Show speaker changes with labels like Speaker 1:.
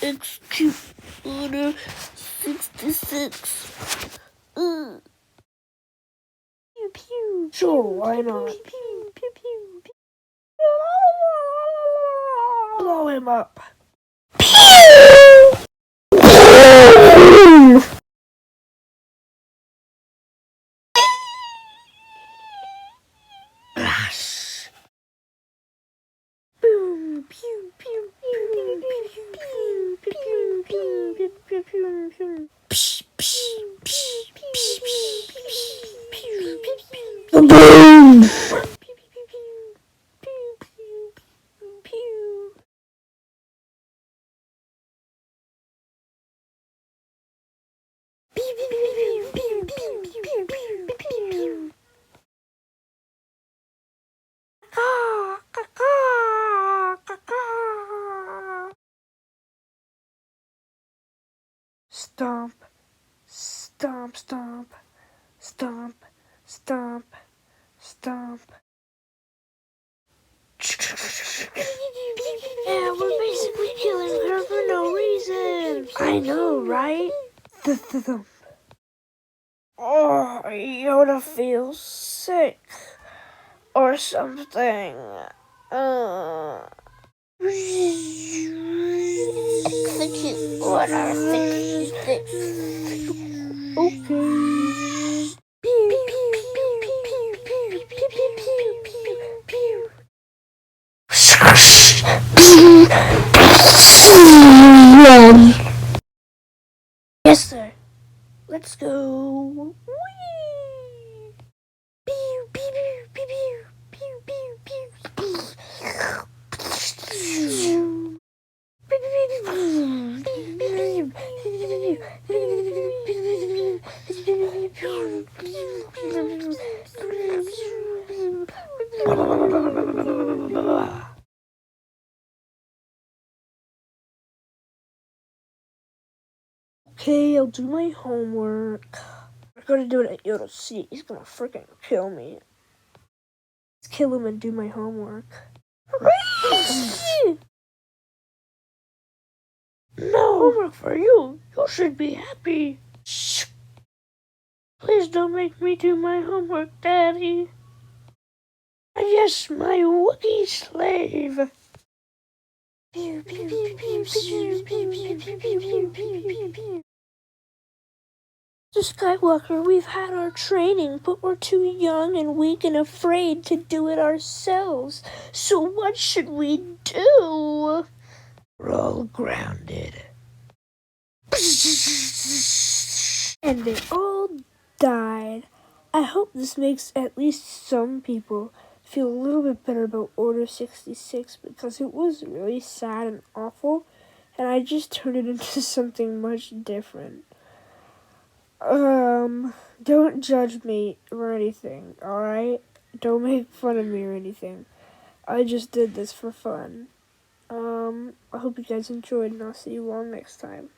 Speaker 1: Execute Order 66. Pew, pew. Sure, why not? Pew, pew, pew, pew, pew. Blow him up. Boom, pew, pew, pew, pew, pew, pew, pew, pew, pew, pew, pew. Psh, psh, psh, psh, psh, pew, pew, pew. Boom! Pew, pew, pew, pew, pew, pew, pew. Pew, pew, pew, pew, pew, pew, pew, pew, pew. Caw, caw, caw, caw, caw. Stomp, stomp, stomp, stomp, stomp, stomp. Yeah, we're basically killing her for no reason. I know, right? Oh, Yoda feels sick. Or something. Execute Order 66. Okay. Pew, pew, pew, pew, pew, pew, pew, pew, pew, pew. Yes, sir. Let's go. Whee! Pew, pew, pew, pew, pew, pew, pew, pew. Okay, I'll do my homework. I'm gonna do it at Yoda C. He's gonna freaking kill me. Let's kill him and do my homework. No homework for you. You should be happy. Shh. Please don't make me do my homework, Daddy. Yes, my Wookiee slave. Pew, pew, pew, pew, pew, pew, pew, pew, pew, pew, pew. Mr. Skywalker, we've had our training, but we're too young and weak and afraid to do it ourselves. So what should we do? We're all grounded. And they all died. I hope this makes at least some people feel a little bit better about Order 66 because it was really sad and awful, and I just turned it into something much different. Don't judge me or anything, alright? Don't make fun of me or anything. I just did this for fun. I hope you guys enjoyed, and I'll see you all next time.